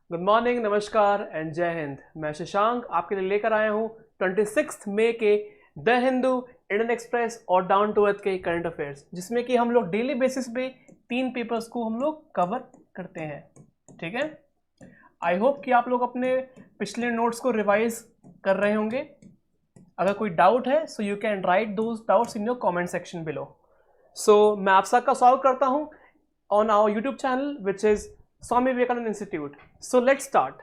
Good morning, नमस्कार and जय हिंद। मैं शशांक आपके लिए लेकर आया हूँ 26 मई के द हिंदू, इंडियन एक्सप्रेस और डाउन टू अर्थ के करंट अफेयर्स, जिसमें कि हम लोग डेली बेसिस पे 3 पेपर्स को हम लोग कवर करते हैं। ठीक है, आई होप कि आप लोग अपने पिछले नोट्स को रिवाइज कर रहे होंगे। अगर कोई डाउट है so you can write those doubts in your comment section below. So मैं आप सबका स्वागत करता हूँ on our YouTube channel which is Swami Vivekananda institute. So let's start.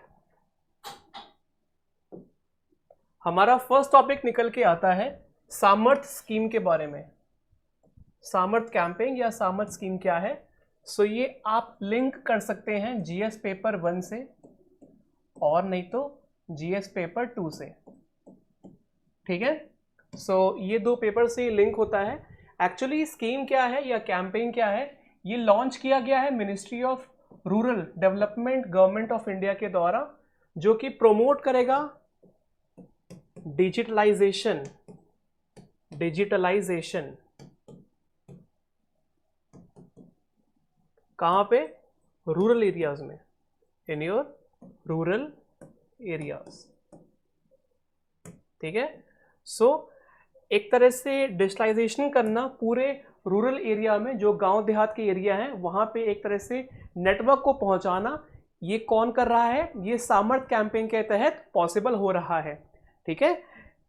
हमारा फर्स्ट टॉपिक निकल के आता है सामर्थ्य स्कीम के बारे में। सामर्थ्य कैंपेन या सामर्थ्य स्कीम क्या है? सो ये आप लिंक कर सकते हैं जीएस पेपर 1 से और नहीं तो जीएस पेपर 2 से। ठीक है, सो ये दो पेपर से लिंक होता है। एक्चुअली स्कीम क्या है या कैंपेन क्या है, ये लॉन्च किया गया है ministry of rural development government of India के द्वारा, जो कि प्रोमोट करेगा डिजिटलाइजेशन कहाँ पे? रूरल एरियाज में, इन योर रूरल एरियाज। ठीक है, सो एक तरह से डिजिटलाइजेशन करना पूरे रूरल एरिया में, जो गांव देहात के एरिया हैं वहां पे एक तरह से नेटवर्क को पहुंचाना। ये कौन कर रहा है? ये सामर्थ्य कैंपेन के तहत पॉसिबल हो रहा है। ठीक है,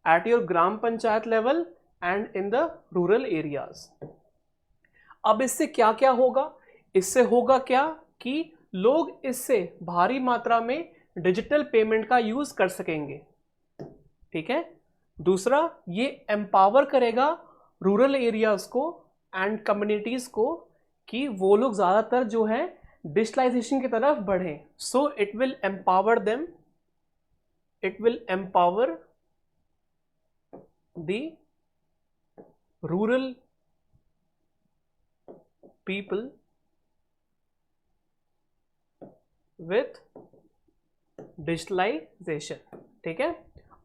at your gram panchayat level and in the rural areas. अब इससे क्या क्या होगा? इससे होगा क्या कि लोग इससे भारी मात्रा में डिजिटल पेमेंट का यूज कर सकेंगे। ठीक है, दूसरा, ये एम्पावर करेगा रूरल एरियाज को एंड कम्युनिटीज को कि वो लोग ज़्यादातर जो है डिजिटलाइजेशन की तरफ बढ़ें। So it will empower them, it will empower the rural people with digitalisation. ठीक है,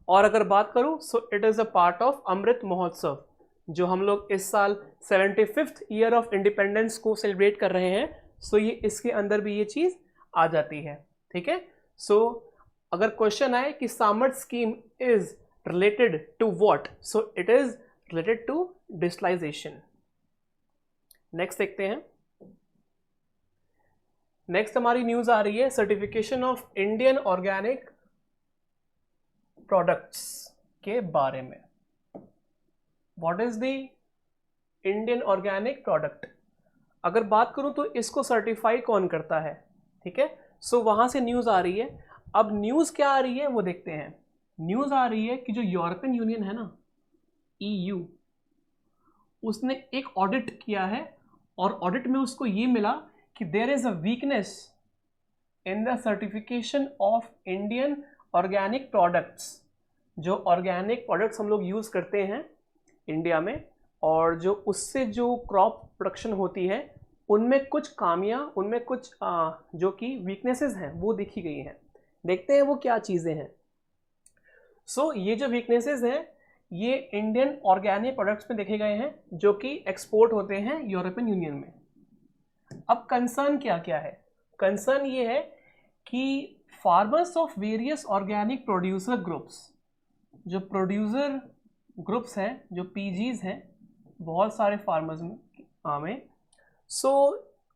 और अगर बात करूं so it is a part of Amrit Mahotsav, जो हम लोग इस साल 75th ईयर ऑफ इंडिपेंडेंस को सेलिब्रेट कर रहे हैं। सो ये इसके अंदर भी ये चीज़ आ जाती है। ठीक है, सो अगर क्वेश्चन आए कि Samarthya scheme is related to what, so it is related to digitalisation. Next देखते हैं। नेक्स्ट हमारी न्यूज़ आ रही है certification of Indian organic products के बारे में। What is the Indian organic product? अगर बात करूं तो इसको सर्टिफाई कौन करता है? ठीक है, सो वहां से न्यूज़ आ रही है। अब न्यूज़ क्या आ रही है वो देखते हैं। न्यूज़ आ रही है कि जो यूरोपियन यूनियन है ना, EU, उसने एक ऑडिट किया है और ऑडिट में उसको ये मिला कि there is a weakness in the certification of Indian organic products. जो ऑर्गेनिक प्रोडक्ट्स हम लोग यूज़ करते हैं इंडिया में और जो उससे जो क्रॉप प्रोडक्शन होती है, उनमें कुछ खामियां, उनमें कुछ जो कि वीकनेसेस हैं वो देखी गई हैं। देखते हैं वो क्या चीज़ें हैं। सो ये जो वीकनेसेस हैं ये इंडियन ऑर्गेनिक प्रोडक्ट्स में देखे गए हैं, जो कि एक्सपोर्ट होते हैं यूरोपियन यूनियन में। अब कंसर्न क्या क्या है? कंसर्न ये है कि farmers of various organic producer groups, जो प्रोड्यूसर ग्रुप्स हैं, जो पीजीज हैं, बहुत सारे फार्मर्स में सो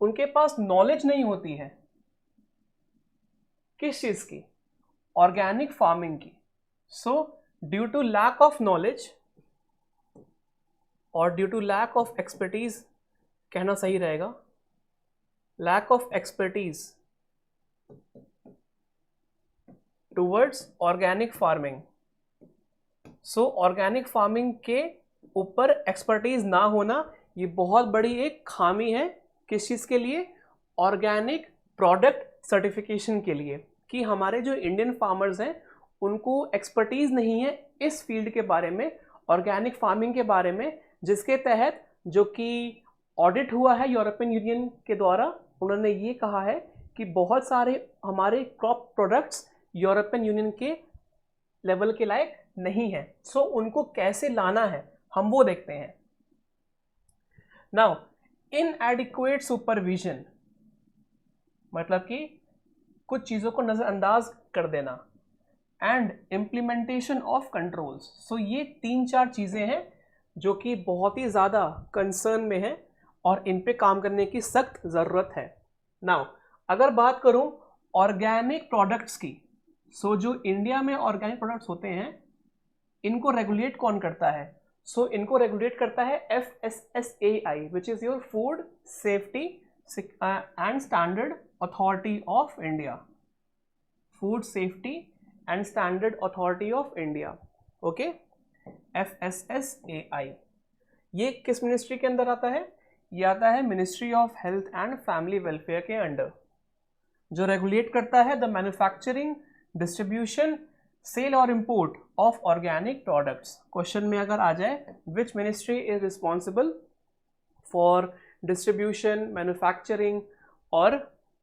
उनके पास नॉलेज नहीं होती है। किस चीज़ की? ऑर्गेनिक फार्मिंग की। So due to lack of knowledge और due to lack of expertise, कहना सही रहेगा, lack of expertise towards organic farming. So organic farming के ऊपर एक्सपर्टीज ना होना, ये बहुत बड़ी एक खामी है। किस चीज़ के लिए? ऑर्गेनिक प्रोडक्ट सर्टिफिकेशन के लिए, कि हमारे जो इंडियन फार्मर्स हैं उनको एक्सपर्टीज नहीं है इस फील्ड के बारे में, ऑर्गेनिक फार्मिंग के बारे में, जिसके तहत जो कि ऑडिट हुआ है यूरोपियन यूनियन के द्वारा, उन्होंने ये कहा है कि बहुत सारे हमारे क्रॉप प्रोडक्ट्स यूरोपियन यूनियन के लेवल के लायक नहीं है। सो उनको कैसे लाना है हम वो देखते हैं। नाउ, इनएडिक्वेट सुपरविजन, मतलब कि कुछ चीज़ों को नज़रअंदाज कर देना, एंड इम्प्लीमेंटेशन ऑफ कंट्रोल्स। सो ये 3-4 चीज़ें हैं जो कि बहुत ही ज़्यादा कंसर्न में है और इन पे काम करने की सख्त ज़रूरत है। नाउ अगर बात करूं ऑर्गेनिक प्रोडक्ट्स की, सो जो इंडिया में ऑर्गेनिक प्रोडक्ट्स होते हैं इनको रेगुलेट कौन करता है? सो इनको रेगुलेट करता है FSSAI, which is your food safety and standard authority of India. Food safety and standard authority of India, okay, FSSAI। ये किस मिनिस्ट्री के अंदर आता है? ये आता है ministry of health and family welfare के अंडर, जो रेगुलेट करता है द मैन्युफैक्चरिंग, डिस्ट्रीब्यूशन, सेल और import of organic products. Question में अगर आ जाए which ministry is responsible for distribution, manufacturing और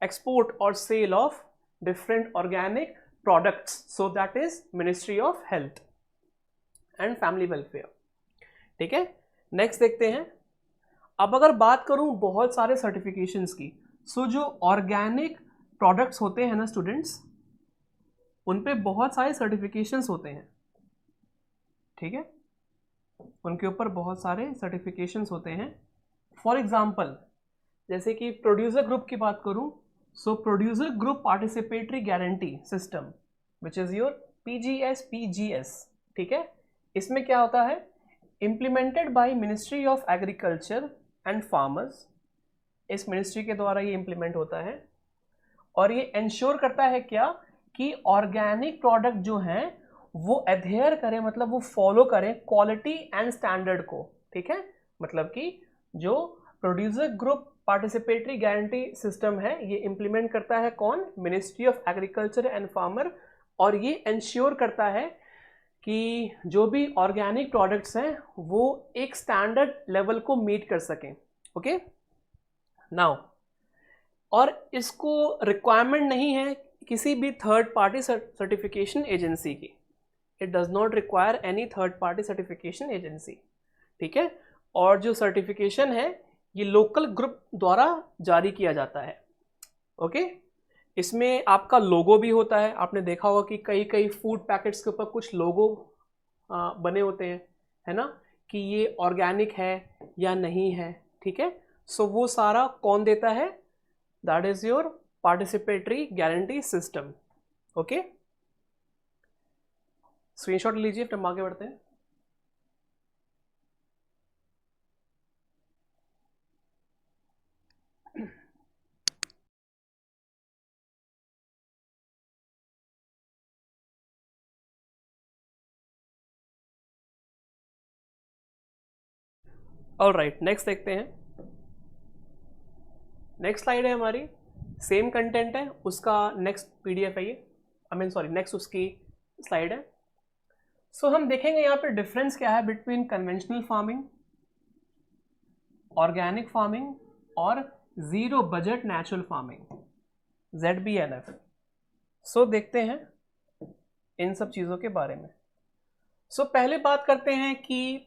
एक्सपोर्ट और sale of different organic products, so that is ministry of health and family welfare. ठीक है, next देखते हैं। अब अगर बात करूं बहुत सारे सर्टिफिकेशंस की, सो जो ऑर्गेनिक प्रोडक्ट्स होते हैं ना स्टूडेंट्स, उन पे बहुत सारे सर्टिफिकेशंस होते हैं। ठीक है, उनके ऊपर बहुत सारे सर्टिफिकेशंस होते हैं। फॉर एग्जांपल जैसे कि प्रोड्यूसर ग्रुप की बात करूं, so producer group participatory guarantee system which is your PGS। ठीक है, इसमें क्या होता है? Implemented by ministry of agriculture and farmers. इस मिनिस्ट्री के द्वारा ये इम्प्लीमेंट होता है और ये इंश्योर करता है क्या कि ऑर्गेनिक प्रोडक्ट जो हैं वो एडहेयर करें, मतलब वो फॉलो करें क्वालिटी एंड स्टैंडर्ड को। ठीक है, मतलब कि जो producer group participatory guarantee system है ये इम्प्लीमेंट करता है कौन? Ministry of agriculture and farmer, और ये इंश्योर करता है कि जो भी ऑर्गेनिक प्रोडक्ट्स हैं वो एक स्टैंडर्ड लेवल को मीट कर सकें। ओके, नाउ और इसको रिक्वायरमेंट नहीं है किसी भी थर्ड पार्टी सर्टिफिकेशन एजेंसी की। It does not require any third party certification agency. ठीक है, और जो सर्टिफिकेशन है ये लोकल ग्रुप द्वारा जारी किया जाता है। ओके, इसमें आपका लोगो भी होता है। आपने देखा होगा कि कई कई फूड पैकेट्स के ऊपर कुछ लोगो बने होते हैं, है ना, कि ये ऑर्गेनिक है या नहीं है। ठीक है, सो वो सारा कौन देता है? That is your participatory guarantee system. Okay, screenshot लीजिए, फिर हम आगे बढ़ते हैं। ऑल राइट, नेक्स्ट देखते हैं। नेक्स्ट स्लाइड है हमारी, सेम कंटेंट है, उसका नेक्स्ट PDF है ये, नेक्स्ट उसकी स्लाइड है। सो हम देखेंगे यहाँ पे डिफरेंस क्या है between conventional farming, organic farming और zero budget natural farming, ZBNF। So देखते हैं इन सब चीज़ों के बारे में। सो पहले बात करते हैं कि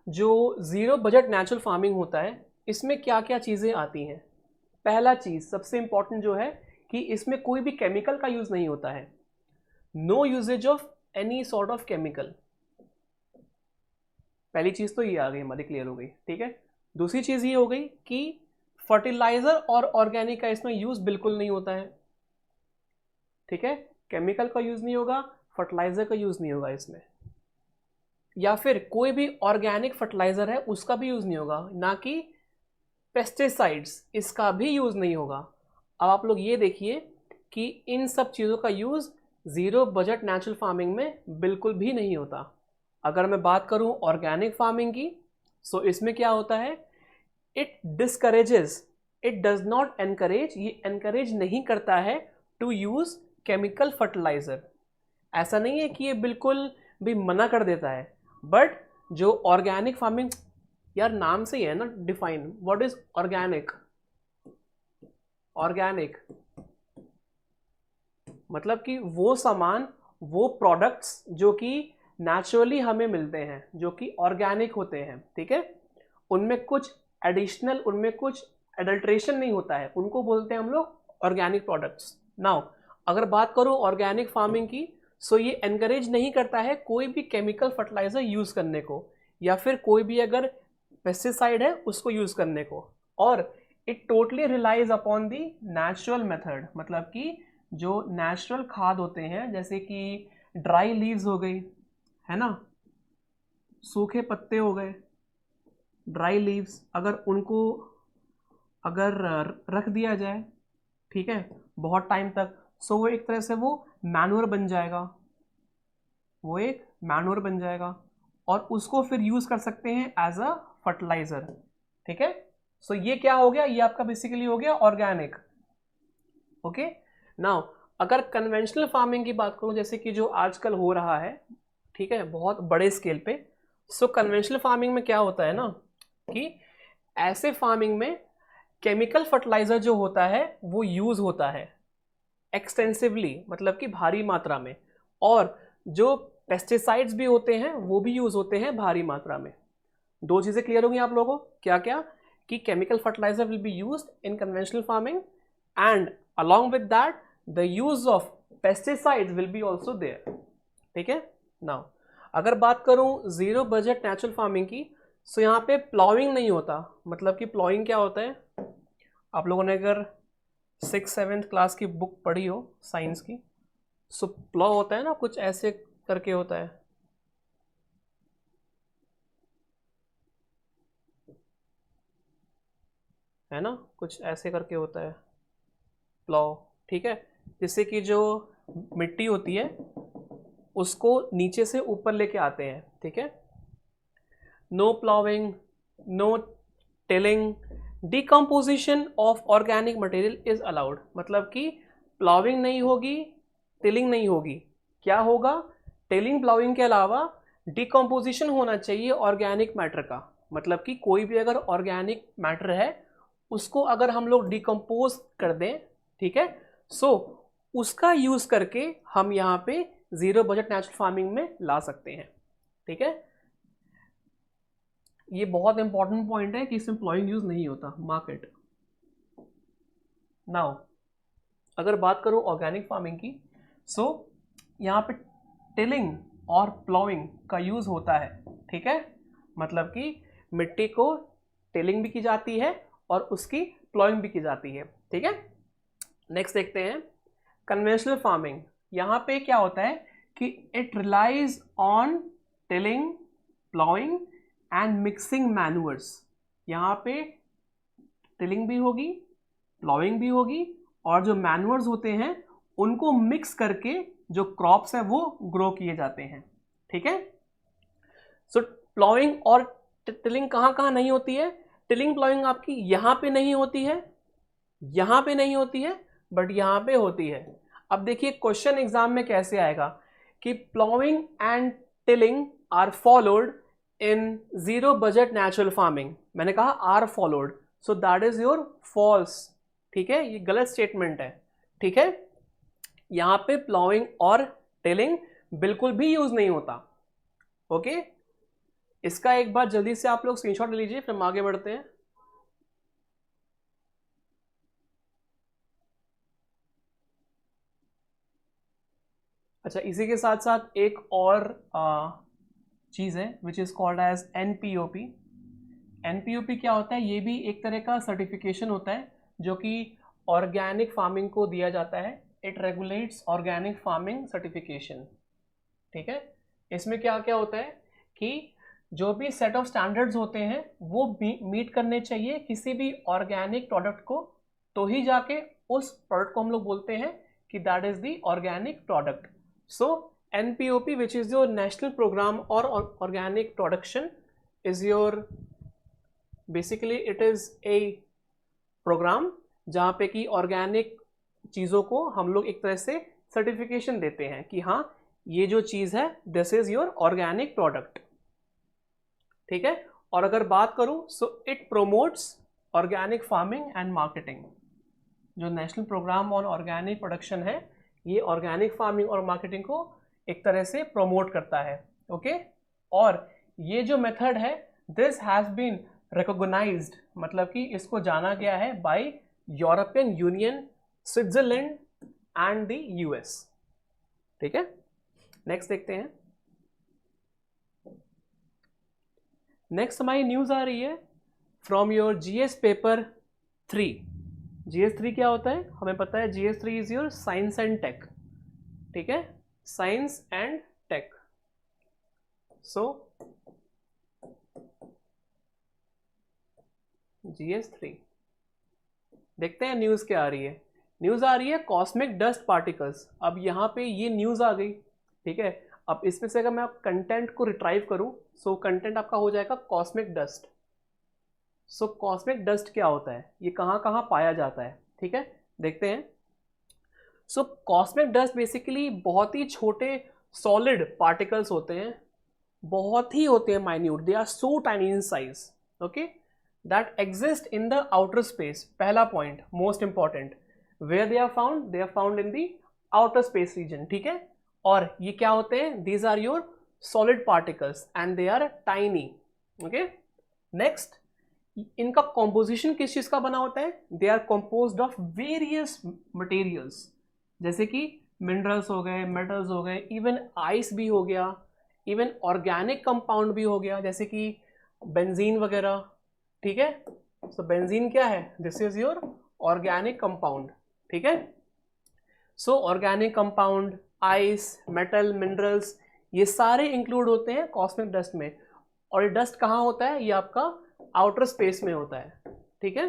जो ज़ीरो बजट नेचुरल फार्मिंग होता है इसमें क्या क्या चीज़ें आती हैं। पहला चीज़ सबसे इम्पॉर्टेंट जो है कि इसमें कोई भी केमिकल का यूज़ नहीं होता है। No usages of any sort of chemical. पहली चीज़ तो ये आ गई हमारी, क्लियर हो गई। ठीक है, दूसरी चीज़ ये हो गई कि फर्टिलाइज़र और ऑर्गेनिक का इसमें यूज़ बिल्कुल नहीं होता है। ठीक है, केमिकल का यूज़ नहीं होगा, फर्टिलाइज़र का यूज़ नहीं होगा इसमें, या फिर कोई भी ऑर्गेनिक फर्टिलाइज़र है उसका भी यूज़ नहीं होगा, ना कि पेस्टिसाइड्स, इसका भी यूज़ नहीं होगा। अब आप लोग ये देखिए कि इन सब चीज़ों का use zero budget natural farming में बिल्कुल भी नहीं होता। अगर मैं बात करूं ऑर्गेनिक फार्मिंग की, सो इसमें क्या होता है? It discourages, it does not encourage, ये एनकरेज नहीं करता है टू यूज़ केमिकल फर्टिलाइज़र। ऐसा नहीं है कि ये बिल्कुल भी मना कर देता है, बट जो ऑर्गेनिक फार्मिंग, यार नाम से ही है ना define, what is organic? Organic मतलब कि वो सामान, वो प्रोडक्ट्स जो कि नेचुरली हमें मिलते हैं, जो कि ऑर्गेनिक होते हैं। ठीक है, उनमें कुछ एडिशनल, उनमें कुछ एडल्ट्रेशन नहीं होता है, उनको बोलते हैं हम लोग ऑर्गेनिक प्रोडक्ट्स। नाउ अगर बात करूं ऑर्गेनिक फार्मिंग की, सो ये एनकरेज नहीं करता है कोई भी केमिकल फर्टिलाइजर यूज करने को, या फिर कोई भी अगर पेस्टिसाइड है उसको यूज करने को, और it totally relies upon the natural method, मतलब कि जो नेचुरल खाद होते हैं, जैसे कि ड्राई लीव्स हो गई, है ना, सूखे पत्ते हो गए, ड्राई लीव्स, अगर उनको अगर रख दिया जाए, ठीक है, बहुत टाइम तक, सो वो एक तरह से वो मैन्योर बन जाएगा, वो एक मैन्योर बन जाएगा, और उसको फिर यूज कर सकते हैं एज अ फर्टिलाइजर, ठीक है। सो ये क्या हो गया, ये आपका बेसिकली हो गया ऑर्गेनिक। ओके, नाउ अगर कन्वेंशनल फार्मिंग की बात करूं, जैसे कि जो आजकल हो रहा है, ठीक है, बहुत बड़े स्केल पे, सो कन्वेंशनल फार्मिंग में क्या होता है ना, कि ऐसे फार्मिंग में केमिकल फर्टिलाइजर जो होता है वो यूज होता है एक्सटेंसिवली, मतलब कि भारी मात्रा में, और जो पेस्टिसाइड्स भी होते हैं वो भी यूज होते हैं भारी मात्रा में। दो चीजें क्लियर होंगी आप लोगों को, क्या क्या, कि chemical fertiliser will be used in conventional farming, and along with that the use of pesticides will be also there, ठीक है। नाउ अगर बात करूं जीरो बजट नेचुरल फार्मिंग की, सो यहाँ पे प्लॉइंग नहीं होता, मतलब कि प्लॉइंग क्या होता है, आप लोगों ने अगर 6th-7th क्लास की बुक पढ़ी हो साइंस की, सो प्लॉ होता है ना, कुछ ऐसे करके होता है ना, कुछ ऐसे करके होता है प्लॉ, ठीक है, जिससे कि जो मिट्टी होती है उसको नीचे से ऊपर लेके आते हैं, ठीक है। No ploughing, no tilling, decomposition of organic material is allowed, मतलब कि प्लॉविंग नहीं होगी, टिलिंग नहीं होगी, क्या होगा, टिलिंग प्लॉविंग के अलावा डिकम्पोजिशन होना चाहिए ऑर्गेनिक मैटर का, मतलब कि कोई भी अगर ऑर्गेनिक मैटर है उसको अगर हम लोग डिकम्पोज कर दें, ठीक है, सो उसका यूज करके हम यहाँ पे जीरो बजट नेचुरल फार्मिंग में ला सकते हैं, ठीक है। ये बहुत इंपॉर्टेंट पॉइंट है कि इसमें प्लॉइंग यूज नहीं होता, मार्केट। नाउ अगर बात करूं ऑर्गेनिक फार्मिंग की, सो यहाँ पे टिलिंग और प्लॉइंग का यूज होता है, ठीक है, मतलब कि मिट्टी को टिलिंग भी की जाती है और उसकी प्लॉइंग भी की जाती है, ठीक है। नेक्स्ट देखते हैं कन्वेंशनल फार्मिंग। यहाँ पे क्या होता है कि it relies on tilling, ploughing and mixing manures, यहाँ पे टिलिंग भी होगी, प्लॉइंग भी होगी, और जो मैन्यूअर्स होते हैं उनको मिक्स करके जो क्रॉप्स है वो ग्रो किए जाते हैं, ठीक है। सो प्लॉइंग और टिलिंग कहाँ कहाँ नहीं होती है, टिलिंग प्लॉइंग आपकी यहाँ पे नहीं होती है, यहाँ पे नहीं होती है, बट यहाँ पे होती है। अब देखिए क्वेश्चन एग्जाम में कैसे आएगा कि ploughing and tilling are followed in zero budget natural farming, मैंने कहा are followed, so that is your false, ठीक है, ये गलत स्टेटमेंट है, ठीक है। यहाँ पे प्लॉइंग और टिलिंग बिल्कुल भी यूज नहीं होता, ओके। इसका एक बार जल्दी से आप लोग स्क्रीनशॉट ले लीजिए, फिर हम आगे बढ़ते हैं। अच्छा, इसी के साथ साथ एक और चीज़ है which is called as NPOP. NPOP क्या होता है, ये भी एक तरह का सर्टिफिकेशन होता है जो कि ऑर्गेनिक फार्मिंग को दिया जाता है। It regulates organic farming certification, ठीक है। इसमें क्या क्या होता है कि जो भी सेट ऑफ स्टैंडर्ड्स होते हैं वो मीट करने चाहिए किसी भी ऑर्गेनिक प्रोडक्ट को, तो ही जाके उस प्रोडक्ट को हम लोग बोलते हैं कि that is the organic product. So NPOP which is your national programme और organic production is your, basically it is a programme जहाँ पे कि ऑर्गेनिक चीज़ों को हम लोग एक तरह से सर्टिफिकेशन देते हैं कि हाँ ये जो चीज़ है this is your organic product, ठीक है। और अगर बात करूं so it promotes organic farming and marketing. जो national programme on organic production है ये ऑर्गेनिक फार्मिंग और मार्केटिंग को एक तरह से प्रोमोट करता है, ओके। और ये जो मेथड है दिस हैज बीन रिकॉग्नाइज्ड, मतलब कि इसको जाना गया है bye European union, Switzerland and the US. ठीक है, नेक्स्ट देखते हैं। नेक्स्ट हमारी न्यूज आ रही है from your GS paper 3। GS3 क्या होता है हमें पता है, GS3 is your science and tech. ठीक है, science and take. So GS3 देखते हैं न्यूज क्या आ रही है। न्यूज आ रही है कॉस्मिक डस्ट पार्टिकल्स। अब यहाँ पे ये न्यूज आ गई। ठीक है, अब इसमें से अगर मैं कंटेंट को रिट्राइव करूं, सो कंटेंट आपका हो जाएगा कॉस्मिक डस्ट। सो कॉस्मिक डस्ट क्या होता है, ये कहाँ कहाँ पाया जाता है, ठीक है, देखते हैं। सो कॉस्मिक डस्ट बेसिकली बहुत ही छोटे सॉलिड पार्टिकल्स होते हैं, बहुत ही होते हैं minute, they are so tiny in size, okay, that exist in the outer space. पहला point most important, where they are found, they are found in the outer space region. ठीक है, और ये क्या होते हैं, these are your solid particles and they are tiny. Okay, next, इनका composition किस चीज का बना होता है, they are composed of various materials, जैसे कि मिनरल्स हो गए, मेटल्स हो गए, इवन आइस भी हो गया, इवन ऑर्गेनिक कंपाउंड भी हो गया, जैसे कि बेंजीन वगैरह। ठीक है, सो बेंजीन क्या है, this is your organic compound. ठीक है, सो organic compound, ice, metal, minerals, ये सारे इंक्लूड होते हैं कॉस्मिक डस्ट में। और ये डस्ट कहाँ होता है, ये आपका आउटर स्पेस में होता है। ठीक है,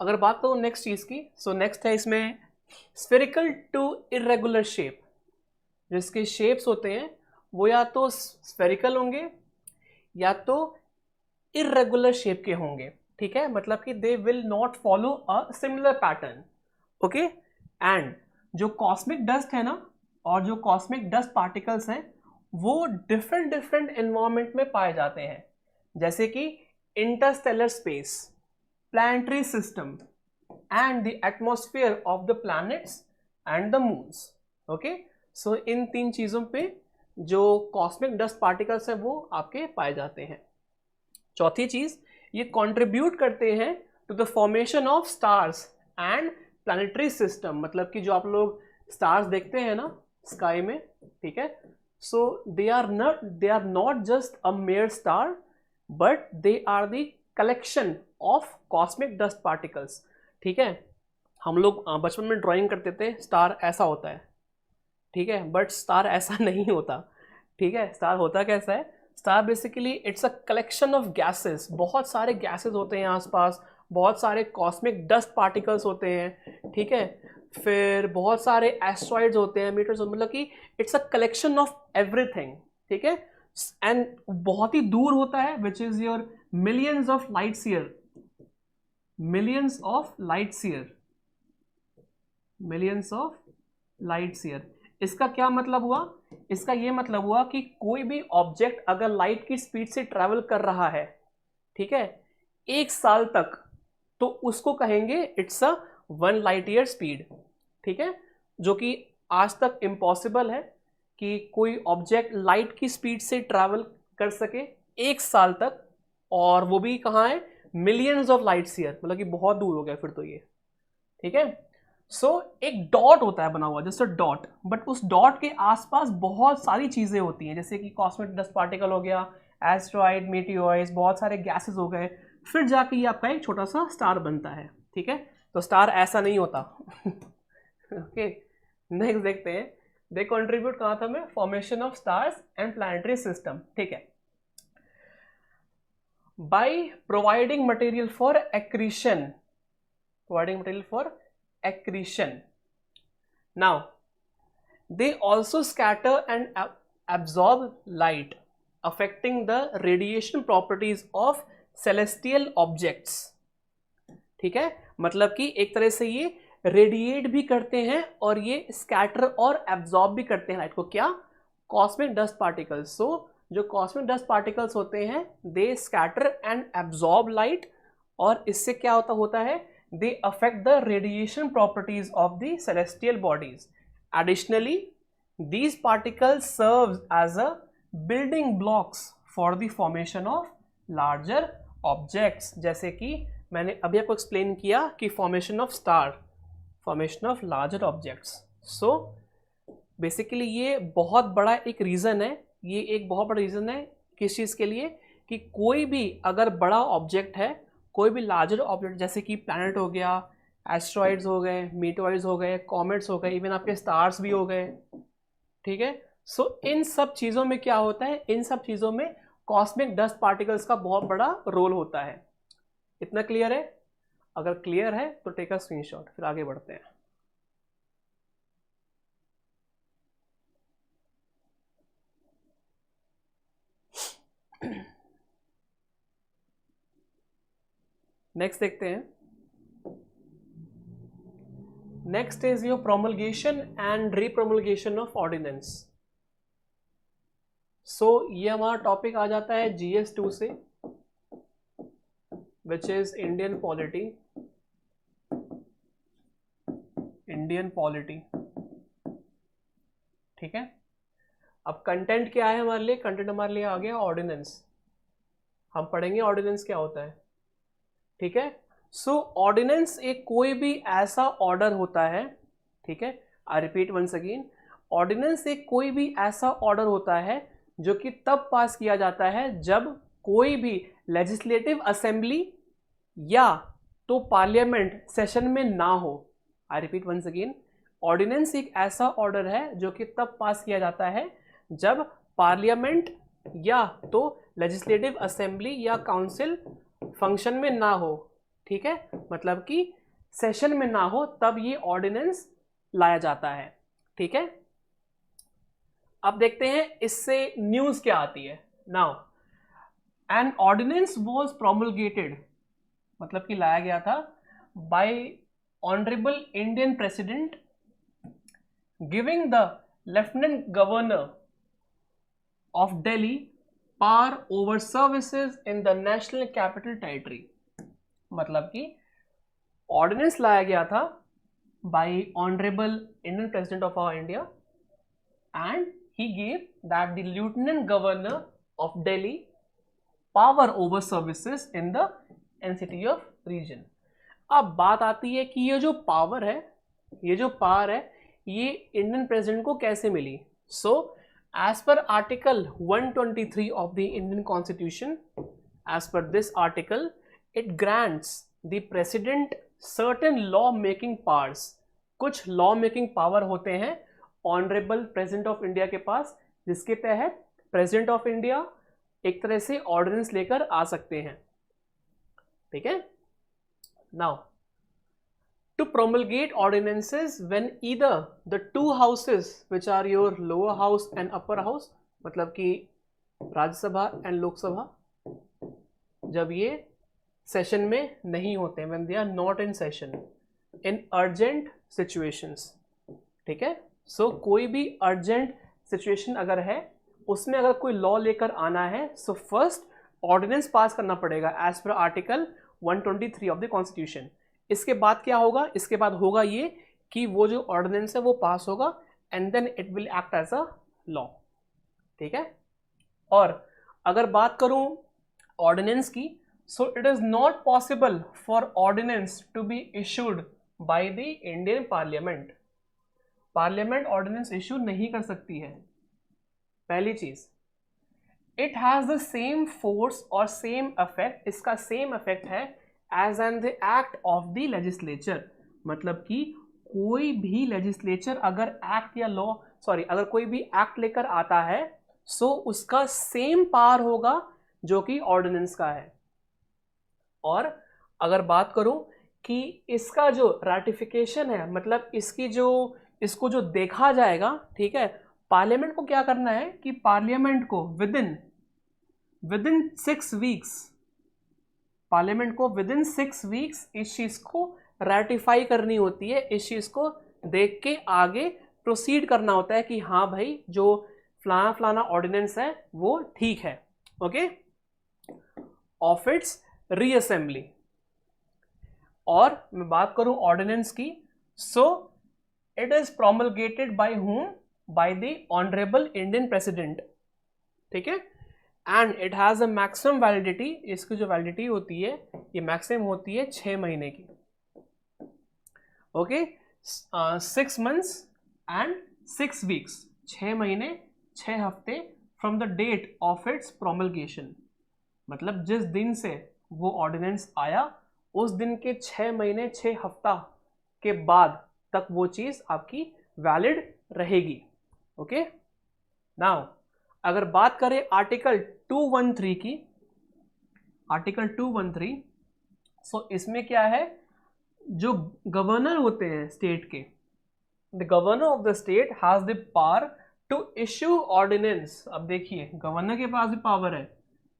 अगर बात करूं नेक्स्ट चीज की, सो नेक्स्ट है इसमें स्फेरिकल टू इरेगुलर शेप। जिसके शेप्स होते हैं वो या तो स्फेरिकल होंगे या तो इरेगुलर शेप के होंगे। ठीक है, मतलब कि they will not follow a similar pattern. Okay, and जो कॉस्मिक डस्ट है ना, और जो कॉस्मिक डस्ट पार्टिकल्स हैं, वो डिफरेंट डिफरेंट एनवायरमेंट में पाए जाते हैं, जैसे कि interstellar space, planetary system and the atmosphere of the planets and the moons. Okay, so इन तीन चीजों पे जो कॉस्मिक डस्ट पार्टिकल्स हैं वो आपके पाए जाते हैं। चौथी चीज, ये कंट्रीब्यूट करते हैं to the formation of stars and planetary system. मतलब कि जो आप लोग स्टार्स देखते हैं ना स्काई में, ठीक है, so they are not just a mere star, but they are the collection of cosmic dust particles। ठीक है, हम लोग बचपन में ड्राइंग करते थे, स्टार ऐसा होता है, ठीक है, बट स्टार ऐसा नहीं होता। ठीक है, स्टार होता कैसा है, star basically it's a collection of gases, बहुत सारे गैसेस होते हैं आसपास, बहुत सारे कॉस्मिक डस्ट पार्टिकल्स होते हैं। ठीक है, फिर बहुत सारे एस्ट्रॉइड्स होते हैं, मीटर्स, मतलब कि it's a collection of everything. ठीक है, एंड बहुत ही दूर होता है, विच is your millions of lights year, millions of lights year, millions of lights year. इसका क्या मतलब हुआ, इसका ये मतलब हुआ कि कोई भी ऑब्जेक्ट अगर लाइट की स्पीड से ट्रेवल कर रहा है, ठीक है, 1 साल तक, तो उसको कहेंगे it's a 1 light year speed. ठीक है, जो कि आज तक इम्पॉसिबल है कि कोई ऑब्जेक्ट लाइट की स्पीड से ट्रैवल कर सके 1 साल तक, और वो भी कहाँ है, मिलियंस ऑफ लाइट्स ईयर, मतलब कि बहुत दूर हो गया फिर तो ये। ठीक है, सो एक डॉट होता है बना हुआ, जस्ट अ डॉट, बट उस डॉट के आसपास बहुत सारी चीजें होती हैं, जैसे कि कॉस्मिक डस्ट पार्टिकल हो गया, एस्ट्रॉइड, मेटियोइड्स, बहुत सारे गैसेस हो गए, फिर जाके ये आपका एक छोटा सा स्टार बनता है। ठीक है, तो स्टार ऐसा नहीं होता। ओके, नेक्स्ट देखते हैं, दे कंट्रीब्यूट कहाँ था, मैं formation of stars and planetary system. ठीक है, by providing material for accretion, providing material for accretion. Now, they also scatter and absorb light, affecting the radiation properties of celestial objects. ठीक है, मतलब कि एक तरह से ये रेडिएट भी करते हैं और ये स्कैटर और एब्जॉर्ब भी करते हैं लाइट को। क्या, कॉस्मिक डस्ट पार्टिकल्स। सो जो कॉस्मिक डस्ट पार्टिकल्स होते हैं, दे स्कैटर एंड एब्जॉर्ब लाइट, और इससे क्या होता है, they affect the radiation properties of the celestial bodies. Additionally, these particles serve as a building blocks for the formation of larger objects. जैसे कि मैंने अभी आपको एक्सप्लेन किया कि formation of star, formation of larger objects. So basically ये बहुत बड़ा एक रीज़न है, ये एक बहुत बड़ा रीज़न है किस चीज़ के लिए, कि कोई भी अगर बड़ा ऑब्जेक्ट है, कोई भी लार्जर ऑब्जेक्ट जैसे कि प्लैनेट हो गया, एस्ट्रॉइड्स हो गए, मीटोइड्स हो गए, कॉमेट्स हो गए, इवन आपके स्टार्स भी हो गए, ठीक है। सो इन सब चीज़ों में क्या होता है, इन सब चीज़ों में कॉस्मिक डस्ट पार्टिकल्स का बहुत बड़ा रोल होता है। इतना क्लियर है? अगर क्लियर है तो टेक अ स्क्रीनशॉट, फिर आगे बढ़ते हैं। नेक्स्ट देखते हैं। Next is your promulgation and repromulgation of ordinance. So ये हमारा टॉपिक आ जाता है GS2 से, which is Indian polity. Indian polity, ठीक है। अब कंटेंट क्या है हमारे लिए? कंटेंट हमारे लिए आ गया ऑर्डिनेंस। हम पढ़ेंगे ऑर्डिनेंस क्या होता है, ठीक है। सो ऑर्डिनेंस एक कोई भी ऐसा ऑर्डर होता है, ठीक है। I repeat once again, ordinance एक कोई भी ऐसा ऑर्डर होता है जो कि तब पास किया जाता है जब कोई भी लेजिस्लेटिव असेंबली या तो पार्लियामेंट सेशन में ना हो। I repeat once again, ordinance एक ऐसा ऑर्डर है जो कि तब पास किया जाता है जब पार्लियामेंट या तो लेजिस्लेटिव असेंबली या काउंसिल फंक्शन में ना हो, ठीक है, मतलब कि सेशन में ना हो, तब ये ऑर्डिनेंस लाया जाता है, ठीक है। अब देखते हैं इससे न्यूज क्या आती है। Now an ordinance was promulgated, मतलब कि लाया गया था by honourable Indian president giving the lieutenant governor of Delhi power over services in the national capital territory. मतलब कि ऑर्डिनेंस लाया गया था by honourable Indian president of our India and he gave that the lieutenant governor of Delhi power over services in the NCT of region। अब बात आती है कि ये जो पावर है, ये इंडियन प्रेसिडेंट को कैसे मिली। So as per article 123 of the Indian constitution, as per this article it grants the president certain law making powers. कुछ लॉ मेकिंग पावर होते हैं ऑनरेबल प्रेसिडेंट ऑफ इंडिया के पास, जिसके तहत प्रेसिडेंट ऑफ इंडिया एक तरह से ऑर्डिनेंस लेकर आ सकते हैं, ठीक है। Now to promulgate ordinances when either the two houses which are your lower house and upper house, मतलब कि राज्यसभा एंड लोकसभा, जब ये सेशन में नहीं होते, when they are not in session in urgent situations, ठीक है। सो कोई भी अर्जेंट सिचुएशन अगर है, उसमें अगर कोई लॉ लेकर आना है, सो फर्स्ट ऑर्डिनेंस पास करना पड़ेगा as per article 123 of the constitution. इसके बाद क्या होगा? इसके बाद होगा ये कि वो जो ऑर्डिनेंस है वो पास होगा and then it will act as a law, ठीक है। और अगर बात करूं ऑर्डिनेंस की, so it is not possible for ordinance to be issued by the Indian parliament. Parliament ordinance issue नहीं कर सकती है। पहली चीज, it has the same force और सेम इफेक्ट, इसका सेम इफेक्ट है as an the act of the legislature. मतलब कि कोई भी लेजिस्लेचर अगर एक्ट या लॉ अगर कोई भी एक्ट लेकर आता है, सो उसका सेम पावर होगा जो कि ऑर्डिनेंस का है। और अगर बात करूं कि इसका जो रैटिफिकेशन है, मतलब इसको जो देखा जाएगा, ठीक है, पार्लियामेंट को क्या करना है कि पार्लियामेंट को विदिन 6 वीक्स, पार्लियामेंट को विदिन 6 वीक्स इस चीज को रैटिफाई करनी होती है, इस चीज को देख के आगे प्रोसीड करना होता है कि हाँ भाई जो फलाना ऑर्डिनेंस है वो ठीक है, ओके, ऑफ इट्स रीअसेंबली। और मैं बात करूं ऑर्डिनेंस की, सो it is promulgated by whom? By the honorable Indian president, ठीक है, and it has a maximum validity। इसकी जो वैलिडिटी होती है ये मैक्सिमम होती है 6 महीने की, ओके। 6 months and 6 weeks, 6 महीने 6 हफ्ते from the date of its promulgation, मतलब जिस दिन से वो ऑर्डिनेंस आया उस दिन के 6 महीने 6 हफ्ता के बाद तक वो चीज आपकी वैलिड रहेगी। ओके, नाउ अगर बात करें आर्टिकल 213 की, आर्टिकल 213, सो इसमें क्या है, जो गवर्नर होते हैं स्टेट के, the governor of the state has the power to issue ordinance. अब देखिए गवर्नर के पास भी पावर है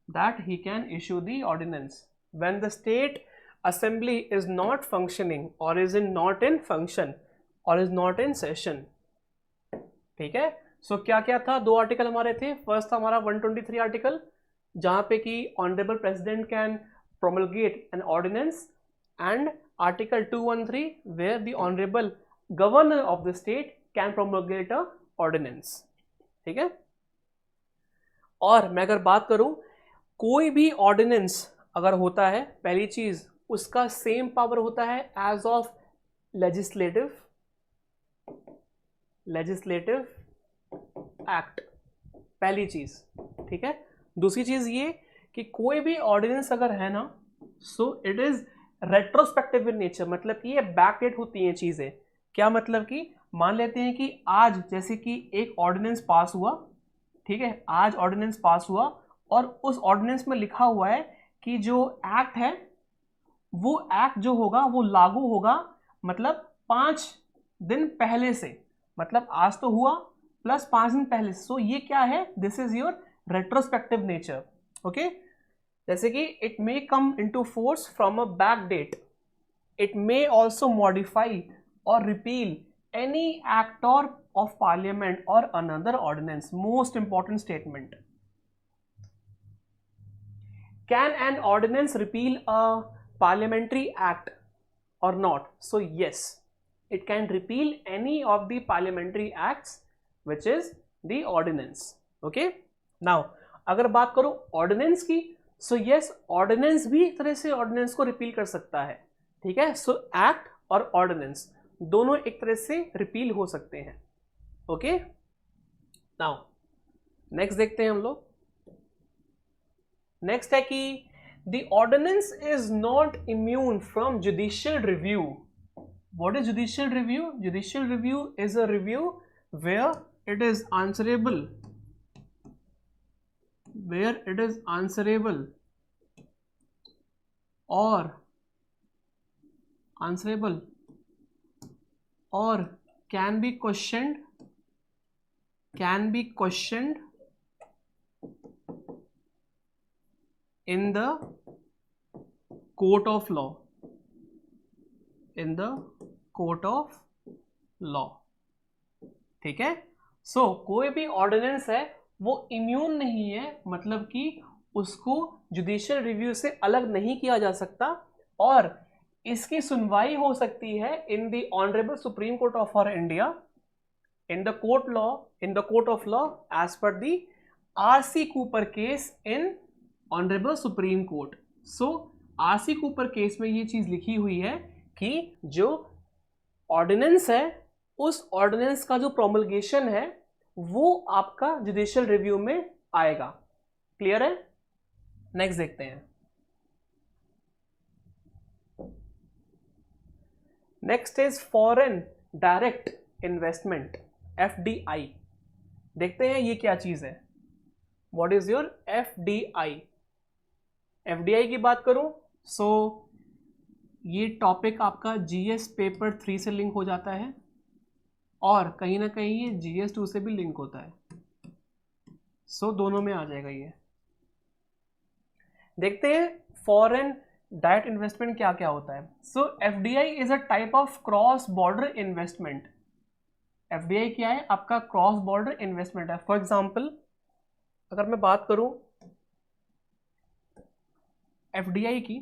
that he can issue the ordinance when the state assembly is not functioning और is in not in function और is not in session. ठीक है, सो क्या क्या था, 2 आर्टिकल हमारे थे। फर्स्ट था हमारा 123 आर्टिकल, जहां पे कि honourable president can promulgate an ordinance, and article 213 where the honourable governor of the state can promulgate a ordinance. ठीक है, और मैं अगर बात करूं, कोई भी ऑर्डिनेंस अगर होता है, पहली चीज उसका सेम पावर होता है एज ऑफ लेजिस्लेटिव एक्ट, पहली चीज। ठीक है, दूसरी चीज ये कि कोई भी ऑर्डिनेंस अगर है ना, सो it is retrospective in nature, मतलब कि ये बैकडेट होती हैं चीजें। क्या मतलब कि मान लेते हैं कि आज जैसे कि एक ऑर्डिनेंस पास हुआ, ठीक है, आज ऑर्डिनेंस पास हुआ और उस ऑर्डिनेंस में लिखा हुआ है कि जो एक्ट है वो एक्ट जो होगा वो लागू होगा मतलब 5 दिन पहले से, मतलब आज तो हुआ प्लस 5 दिन पहले से। सो ये क्या है, this is your retrospective nature. Okay, जैसे कि it may come into force from a back date, it may also modify और रिपील एनी एक्ट और ऑफ पार्लियामेंट और another ordinance. Most important statement, can an ordinance repeal a parliamentary act or not? So yes, it can repeal any of the parliamentary acts which is the ordinance. Okay, now अगर बात करो ordinance की, so yes, ordinance भी एक तरह से ordinance को repeal कर सकता है। ठीक है, सो एक्ट और ऑर्डिनेंस दोनों एक तरह से रिपील हो सकते हैं। ओके, नाउ नेक्स्ट देखते हैं हम लोग। नेक्स्ट है कि the ordinance is not immune from judicial review. What is judicial review? Judicial review is a review where it is answerable, or can be questioned in the court of law, ठीक है, सो कोई भी ordinance है वो immune नहीं है, मतलब कि उसको जुडिशियल रिव्यू से अलग नहीं किया जा सकता और इसकी सुनवाई हो सकती है in the honourable supreme court of our India, in the court of law as per the R C. Cooper case in honourable supreme court. So R C. Cooper case में ये चीज लिखी हुई है कि जो ऑर्डिनेंस है उस ऑर्डिनेंस का जो प्रोमलगेशन है वो आपका जुडिशियल रिव्यू में आएगा। क्लियर है? नेक्स्ट देखते हैं। Next is foreign direct investment, FDI। देखते हैं ये क्या चीज है। What is your FDI? FDI की बात करूं सो ये टॉपिक आपका GS पेपर 3 से लिंक हो जाता है और कहीं ना कहीं ये GS 2 से भी लिंक होता है, सो दोनों में आ जाएगा ये। देखते हैं फॉरेन डायरेक्ट इन्वेस्टमेंट क्या क्या होता है। सो FDI is a type of cross border investment. FDI क्या है? आपका क्रॉस बॉर्डर इन्वेस्टमेंट है। फॉर एग्जाम्पल अगर मैं बात करूं FDI की,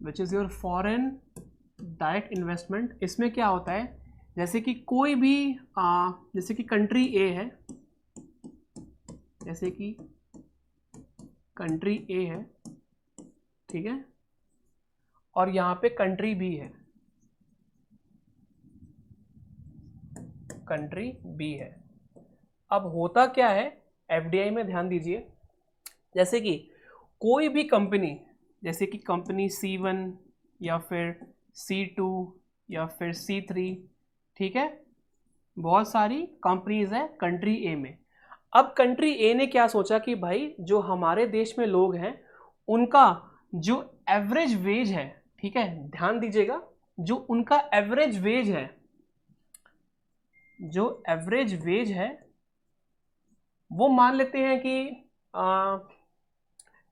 विच is your foreign direct investment, इसमें क्या होता है जैसे कि कोई भी जैसे कि कंट्री A है, जैसे कि कंट्री ए है, ठीक है, और यहां पे कंट्री बी है, कंट्री बी है। अब होता क्या है एफडीआई में, ध्यान दीजिए, जैसे कि कोई भी कंपनी, जैसे कि कंपनी C1 या फिर C2 या फिर C3, ठीक है, बहुत सारी कंपनीज हैं कंट्री ए में। अब कंट्री ए ने क्या सोचा कि भाई जो हमारे देश में लोग हैं उनका जो एवरेज वेज है, ठीक है, ध्यान दीजिएगा, जो उनका एवरेज वेज है, जो एवरेज वेज है वो मान लेते हैं कि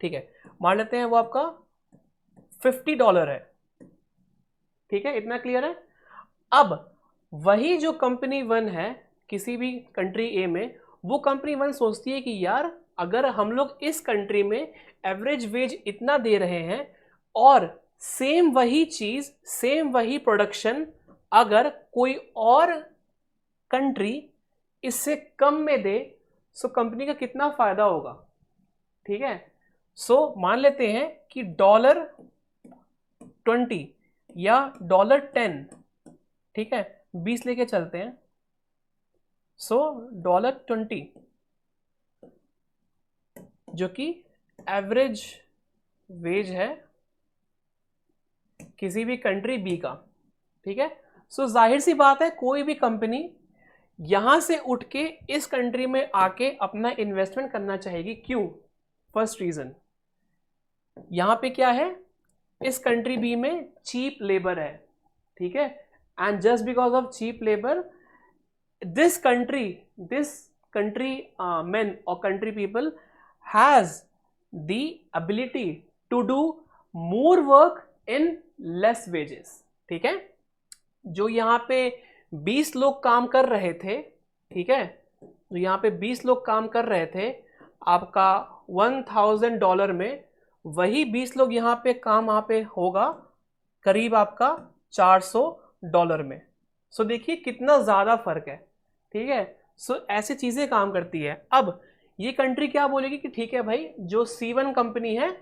ठीक है, मान लेते हैं वो आपका $50 है, ठीक है, इतना क्लियर है। अब वही जो कंपनी 1 है किसी भी कंट्री ए में, वो कंपनी 1 सोचती है कि यार अगर हम लोग इस कंट्री में एवरेज वेज इतना दे रहे हैं और सेम वही चीज, सेम वही प्रोडक्शन अगर कोई और कंट्री इससे कम में दे, सो कंपनी का कितना फायदा होगा, ठीक है। सो मान लेते हैं कि $20 या $10, ठीक है, 20 लेके चलते हैं। सो $20 जो कि एवरेज वेज है किसी भी कंट्री बी का, ठीक है। सो जाहिर सी बात है कोई भी कंपनी यहां से उठ के इस कंट्री में आके अपना इन्वेस्टमेंट करना चाहेगी। क्यों? फर्स्ट रीजन, यहां पे क्या है, इस कंट्री बी में चीप लेबर है, ठीक है, and just because of cheap labour this country men or country people has the ability to do more work in less wages, ठीक है। जो यहाँ पे 20 लोग काम कर रहे थे, ठीक है, जो यहाँ पे 20 लोग काम कर रहे थे आपका $1000 में, वही 20 लोग यहाँ पे काम यहाँ पे होगा करीब आपका $400 में। सो देखिए कितना ज्यादा फर्क है, ठीक है। सो ऐसी चीजें काम करती है। अब ये कंट्री क्या बोलेगी कि ठीक है भाई, जो C1 कंपनी है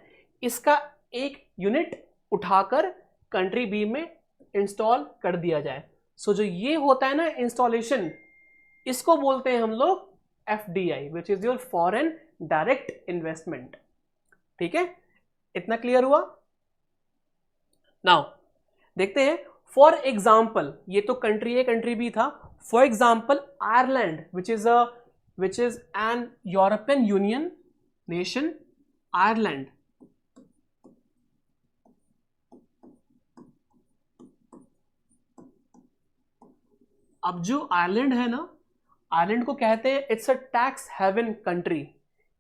इसका एक यूनिट उठाकर कंट्री बी में इंस्टॉल कर दिया जाए। सो जो ये होता है ना इंस्टॉलेशन, इसको बोलते हैं हम लोग FDI, which is your foreign direct investment, ठीक है, इतना क्लियर हुआ। नाउ देखते हैं, फॉर एग्जाम्पल, ये तो कंट्री ए कंट्री बी था। For example Ireland, which is an European union nation, Ireland. अब जो आयरलैंड है ना, आयरलैंड को कहते हैं it's a tax haven country.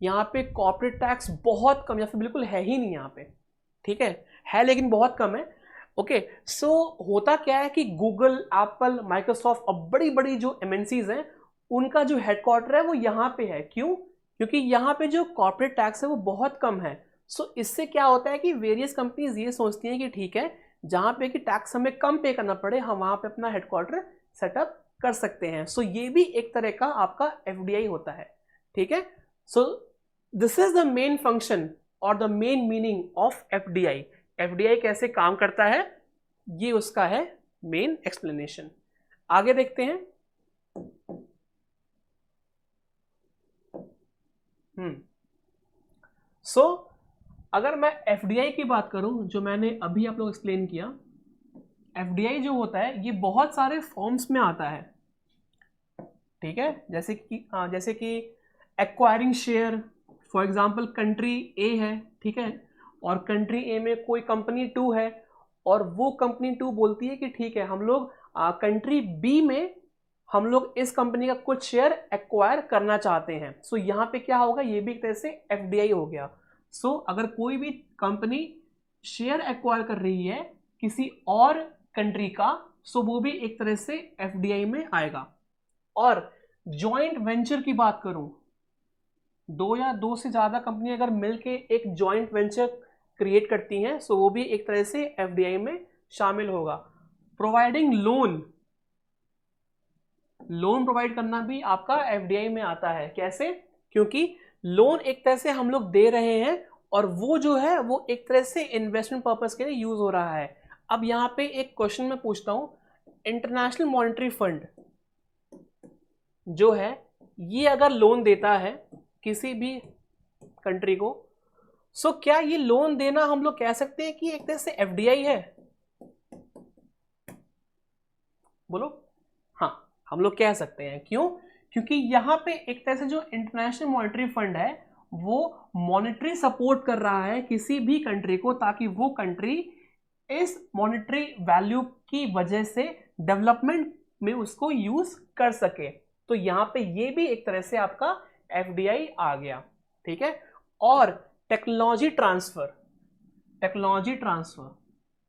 यहाँ पे कॉर्पोरेट टैक्स बहुत कम या फिर बिल्कुल है ही नहीं यहाँ पे, ठीक है लेकिन बहुत कम है। ओके, सो होता क्या है कि गूगल, एप्पल, माइक्रोसॉफ्ट और बड़ी बड़ी जो एमएनसीज हैं उनका जो हेडक्वार्टर है वो यहाँ पे है। क्यों? क्योंकि यहाँ पे जो कॉर्पोरेट टैक्स है वो बहुत कम है। सो इससे क्या होता है कि वेरियस कंपनीज ये सोचती हैं कि ठीक है, जहाँ पे कि टैक्स हमें कम पे करना पड़े, हम वहाँ पे अपना हेडक्वार्टर सेटअप कर सकते हैं। सो ये भी एक तरह का आपका FDI होता है, ठीक है। So this is the main function और the main meaning of FDI। FDI कैसे काम करता है, ये उसका है मेन एक्सप्लेनेशन। आगे देखते हैं। सो अगर मैं FDI की बात करूं, जो मैंने अभी आप लोग एक्सप्लेन किया, FDI जो होता है ये बहुत सारे फॉर्म्स में आता है, ठीक है, जैसे कि acquiring share. For example country A है, ठीक है, और कंट्री ए में कोई कंपनी 2 है और वो कंपनी 2 बोलती है कि ठीक है, हम लोग कंट्री बी में हम लोग इस कंपनी का कुछ शेयर एक्वायर करना चाहते हैं। सो यहाँ पे क्या होगा, ये भी एक तरह से FDI हो गया। सो अगर कोई भी कंपनी शेयर एक्वायर कर रही है किसी और कंट्री का, सो वो भी एक तरह से FDI में आएगा। और जॉइंट वेंचर की बात करूं, 2 या 2 से ज्यादा कंपनी अगर मिलके एक जॉइंट वेंचर क्रिएट करती हैं, सो वो भी एक तरह से FDI में शामिल होगा। प्रोवाइडिंग लोन प्रोवाइड करना भी आपका FDI में आता है। कैसे? क्योंकि लोन एक तरह से हम लोग दे रहे हैं और वो जो है वो एक तरह से इन्वेस्टमेंट पर्पस के लिए यूज हो रहा है। अब यहाँ पे एक क्वेश्चन मैं पूछता हूँ, इंटरनेशनल मॉनेटरी फंड जो है ये अगर लोन देता है किसी भी कंट्री को, सो क्या ये लोन देना हम लोग कह सकते हैं कि एक तरह से एफडीआई है? बोलो। हाँ, हम लोग कह सकते हैं। क्यों? क्योंकि यहां पे एक तरह से जो इंटरनेशनल मॉनेटरी फंड है वो मॉनेटरी सपोर्ट कर रहा है किसी भी कंट्री को, ताकि वो कंट्री इस मॉनेटरी वैल्यू की वजह से डेवलपमेंट में उसको यूज कर सके। तो यहां पे ये भी एक तरह से आपका एफडीआई आ गया, ठीक है। और टेक्नोलॉजी ट्रांसफर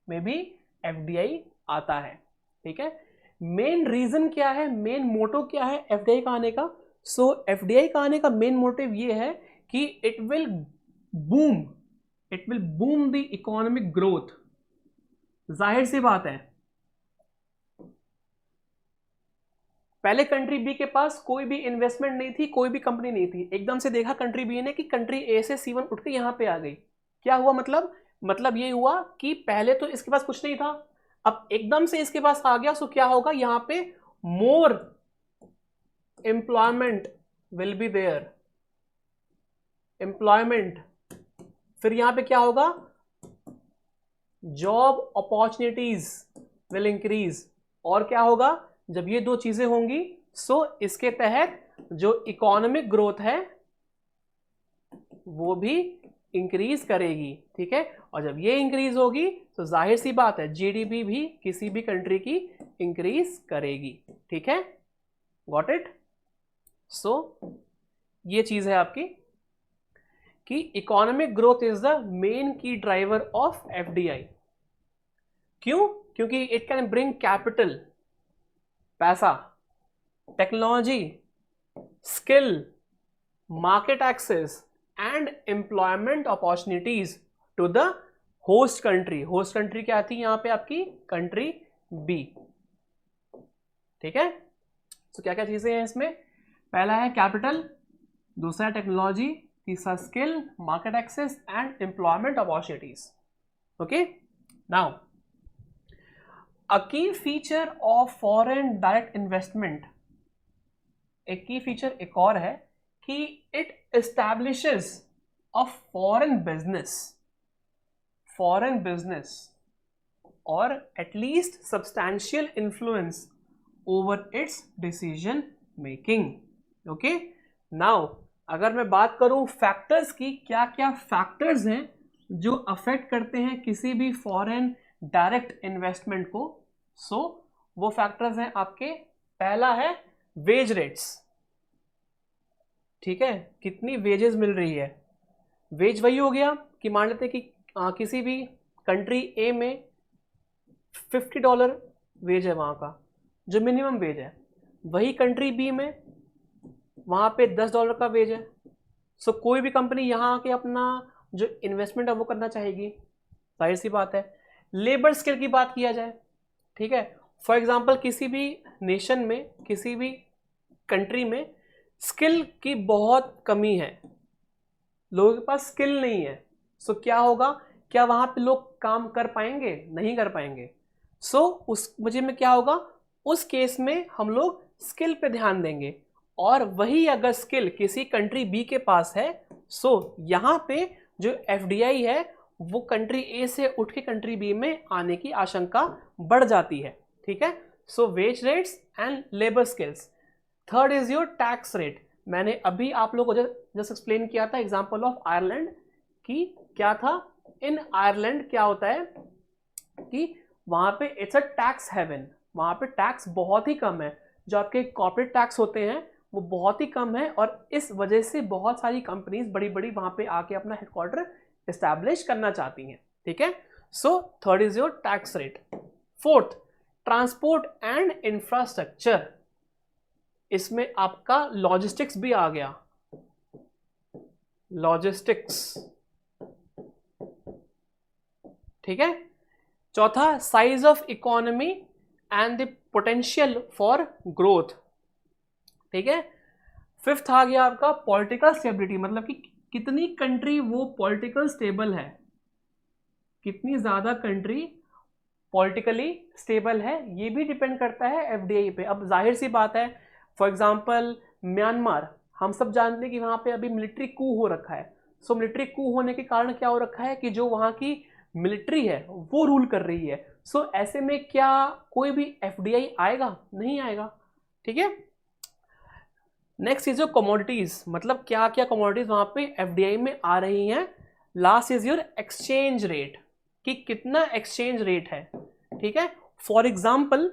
में भी एफडीआई आता है, ठीक है। मेन रीजन क्या है, मेन मोटो क्या है एफडीआई का आने का? सो एफडीआई का आने का मेन मोटिव ये है कि it will boom the economic growth. जाहिर सी बात है, पहले कंट्री बी के पास कोई भी इन्वेस्टमेंट नहीं थी, कोई भी कंपनी नहीं थी। एकदम से देखा कंट्री बी ने कि कंट्री ए से C1 उठ के यहां पे आ गई। क्या हुआ? मतलब ये हुआ कि पहले तो इसके पास कुछ नहीं था, अब एकदम से इसके पास आ गया। सो क्या होगा यहां पे? More employment will be there. Employment, फिर यहां पे क्या होगा? Job opportunities will increase. और क्या होगा जब ये दो चीजें होंगी? सो इसके तहत जो इकोनॉमिक ग्रोथ है वो भी इंक्रीज करेगी, ठीक है। और जब ये इंक्रीज होगी तो जाहिर सी बात है जीडीपी भी किसी भी कंट्री की इंक्रीज करेगी, ठीक है। Got it? सो ये चीज है आपकी कि economic growth is the main key driver of FDI. क्यों? क्योंकि इट कैन ब्रिंग कैपिटल, पैसा, technology, skill, market access and employment opportunities to the host country. Host country क्या थी यहां पे? आपकी कंट्री बी, ठीक है। तो क्या क्या चीजें हैं इसमें? पहला है कैपिटल, दूसरा है टेक्नोलॉजी, तीसरा skill, market access and employment opportunities. Okay, now a key feature of foreign direct investment, एक की फीचर एक और है कि it establishes a foreign business और at least substantial influence over its decision making. Okay, now अगर मैं बात करूं फैक्टर्स की, क्या क्या फैक्टर्स हैं जो अफेक्ट करते हैं किसी भी फॉरेन डायरेक्ट इन्वेस्टमेंट को? सो वो फैक्टर्स हैं आपके, पहला है वेज रेट्स, ठीक है, कितनी वेजेस मिल रही है। वेज वही हो गया कि मान लेते हैं कि किसी भी कंट्री ए में $50 वेज है वहां का, जो मिनिमम वेज है, वही कंट्री बी में वहां पे $10 का वेज है। सो कोई भी कंपनी यहां आके अपना जो इन्वेस्टमेंट है वो करना चाहेगी, जाहिर सी बात है। लेबर स्किल की बात किया जाए, ठीक है, फॉर एग्जांपल किसी भी नेशन में, किसी भी कंट्री में स्किल की बहुत कमी है, लोगों के पास स्किल नहीं है। सो क्या होगा? क्या वहां पे लोग काम कर पाएंगे? नहीं कर पाएंगे। सो उस वजह में क्या होगा? उस केस में हम लोग स्किल पे ध्यान देंगे। और वही अगर स्किल किसी कंट्री बी के पास है, सो यहां पे जो एफडीआई है वो कंट्री ए से उठ के कंट्री बी में आने की आशंका बढ़ जाती है, ठीक है। So wage rates and labour skills. Third is your tax rate. मैंने अभी आप लोगों को जस्ट एक्सप्लेन किया था एग्जांपल ऑफ आयरलैंड की, क्या था? इन आयरलैंड क्या होता है कि वहां पे इट्स अ टैक्स हेवन, वहां पे टैक्स बहुत ही कम है, जो आपके कॉर्पोरेट टैक्स होते हैं वो बहुत ही कम है, और इस वजह से बहुत सारी कंपनीज बड़ी बड़ी वहां पे आके अपना हेडक्वार्टर एस्टैब्लिश करना चाहती हैं, ठीक है। So third is your tax rate. Fourth, transport and infrastructure. इसमें आपका लॉजिस्टिक्स भी आ गया, लॉजिस्टिक्स, ठीक है। चौथा, size of economy and the potential for growth, ठीक है। फिफ्थ आ गया आपका पॉलिटिकल स्टेबिलिटी, मतलब कि कितनी कंट्री वो पॉलिटिकल स्टेबल है, कितनी ज्यादा कंट्री पॉलिटिकली स्टेबल है, ये भी डिपेंड करता है एफडीआई पे। अब जाहिर सी बात है, फॉर एग्जांपल म्यांमार, हम सब जानते हैं कि वहां पे अभी मिलिट्री कू हो रखा है। सो मिलिट्री कू होने के कारण क्या हो रखा है कि जो वहां की मिलिट्री है वो रूल कर रही है। सो ऐसे में क्या कोई भी एफडीआई आएगा? नहीं आएगा। ठीक है। नेक्स्ट इज योर कमोडिटीज, मतलब क्या क्या कमोडिटीज वहां पे एफडीआई में आ रही हैं। Last is your exchange rate, कि कितना एक्सचेंज रेट है। ठीक है। फॉर एग्जाम्पल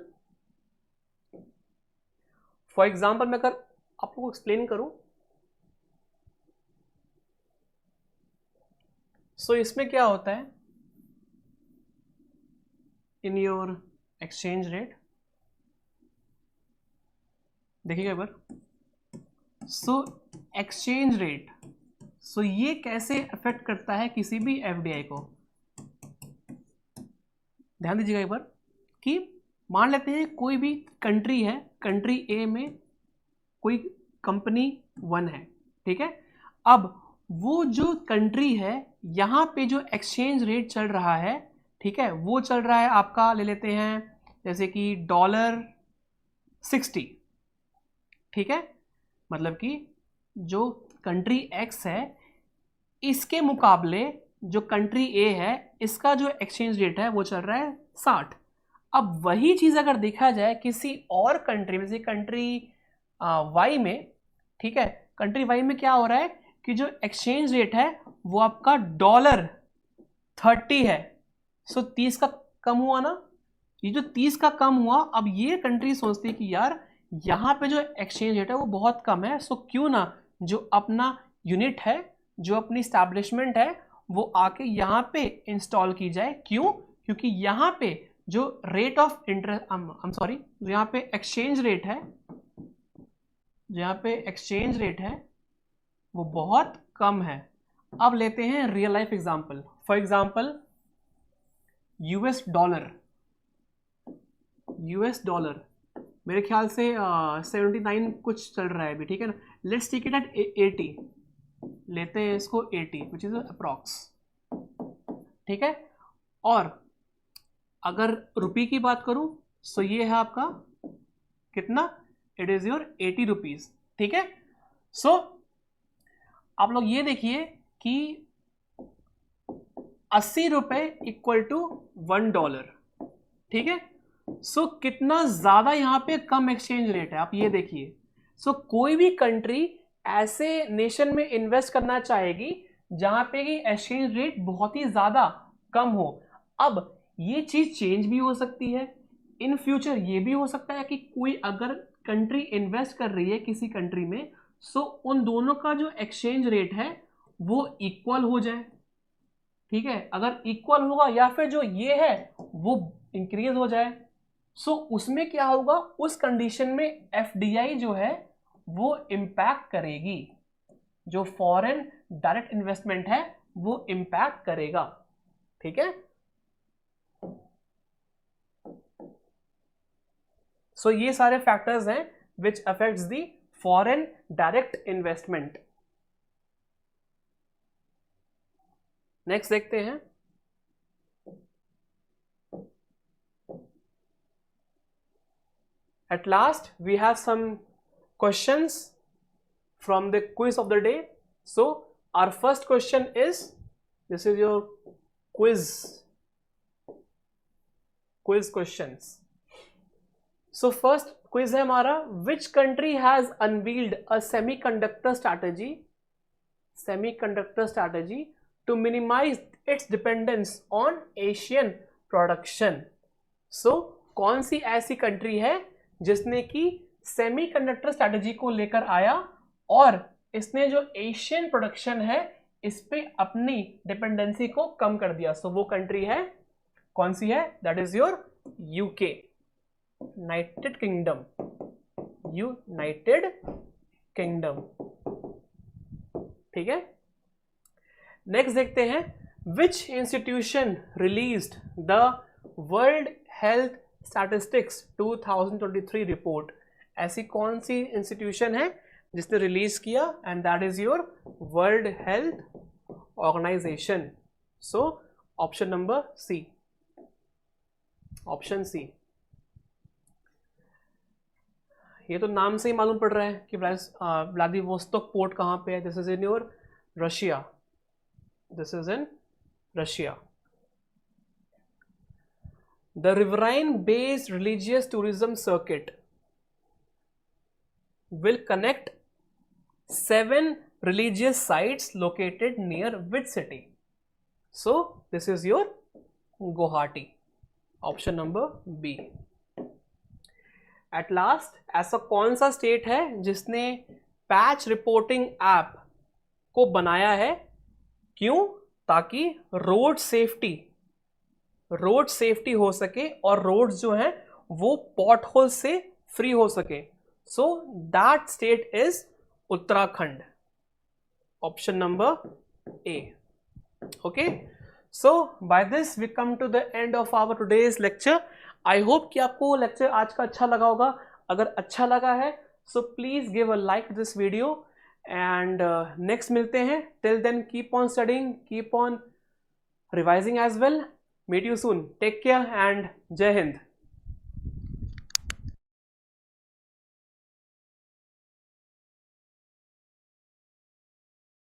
मैं अगर आपको एक्सप्लेन करूं, सो इसमें क्या होता है, इन योर एक्सचेंज रेट देखिएगा एक बार। सो एक्सचेंज रेट, सो ये कैसे अफेक्ट करता है किसी भी एफडीआई को, ध्यान दीजिएगा एक बार। कि मान लेते हैं कोई भी कंट्री है, कंट्री ए में कोई कंपनी 1 है। ठीक है। अब वो जो कंट्री है, यहां पे जो एक्सचेंज रेट चल रहा है, ठीक है, वो चल रहा है आपका, ले लेते हैं जैसे कि $60। ठीक है। मतलब कि जो कंट्री एक्स है, इसके मुकाबले जो कंट्री ए है, इसका जो एक्सचेंज रेट है वो चल रहा है 60। अब वही चीज अगर देखा जाए किसी और कंट्री में, जैसे कंट्री वाई में, ठीक है, कंट्री वाई में क्या हो रहा है कि जो एक्सचेंज रेट है वो आपका $30 है। सो 30 का कम हुआ ना, ये जो 30 का कम हुआ, अब ये कंट्री सोचती है कि यार यहां पे जो एक्सचेंज रेट है वो बहुत कम है, सो क्यों ना जो अपना यूनिट है, जो अपनी स्टैब्लिशमेंट है, वो आके यहां पे इंस्टॉल की जाए। क्यों? क्योंकि यहां पे जो रेट ऑफ इंटरेस्ट, जो यहां पे एक्सचेंज रेट है, जो यहां पे एक्सचेंज रेट है वो बहुत कम है। अब लेते हैं real life example. For example US dollar मेरे ख्याल से 79 कुछ चल रहा है अभी। ठीक है ना। लेट्स टेक इट एट 80, लेते हैं इसको 80 विच इज अप्रॉक्स। ठीक है। और अगर रुपये की बात करूं, सो ये है आपका कितना, इट इज योर 80 रुपीज। ठीक है। सो आप लोग ये देखिए कि 80 रुपए इक्वल टू $1। ठीक है। सो कितना ज्यादा यहां पे कम एक्सचेंज रेट है, आप ये देखिए। सो कोई भी कंट्री ऐसे नेशन में इन्वेस्ट करना चाहेगी जहां पे कि एक्सचेंज रेट बहुत ही ज्यादा कम हो। अब ये चीज चेंज भी हो सकती है इन फ्यूचर। ये भी हो सकता है कि कोई अगर कंट्री इन्वेस्ट कर रही है किसी कंट्री में, सो उन दोनों का जो एक्सचेंज रेट है वो इक्वल हो जाए। ठीक है। अगर इक्वल होगा या फिर जो ये है वो इंक्रीज हो जाए, सो उसमें क्या होगा, उस कंडीशन में एफडीआई जो है वो इंपैक्ट करेगी, जो फॉरेन डायरेक्ट इन्वेस्टमेंट है वो इंपैक्ट करेगा। ठीक है। सो ये सारे फैक्टर्स हैं which affects the foreign direct investment. Next देखते हैं। At last, we have some questions from the quiz of the day. So, our first question is, this is your quiz questions. So, first quiz है हमारा, which country has unveiled a semiconductor strategy to minimize its dependence on Asian production? So, कौन सी ऐसी country है जिसने कि semiconductor strategy को लेकर आया और इसने जो एशियन प्रोडक्शन है इस पे अपनी डिपेंडेंसी को कम कर दिया? सो वो कंट्री है, कौन सी है? That is your UK, United Kingdom. ठीक है। नेक्स्ट देखते हैं, which institution released the world health statistics 2023 report? ऐसी कौन सी इंस्टीट्यूशन है जिसने रिलीज किया, and that is your world health organisation. So option number C, option C. ये तो नाम से ही मालूम पड़ रहा है कि व्लादिवोस्तोक पोर्ट कहाँ पे है. This is in your Russia. This is in Russia. The riverine based religious tourism circuit will connect 7 religious sites located near which city? So this is your Guwahati. Option number B. At last, ऐसा कौन सा state है जिसने patch reporting app को बनाया है? क्यों? ताकि रोड सेफ्टी हो सके और रोड्स जो हैं वो पॉटहोल से फ्री हो सके. So that state is Uttarakhand. Option number A. Okay, so by this we come to the end of our today's lecture. I hope कि आपको लेक्चर आज का अच्छा लगा होगा. अगर अच्छा लगा है so please give a like to this video, and next मिलते हैं. Till then keep on studying, keep on revising as well. Meet you soon. Take care and Jai Hind.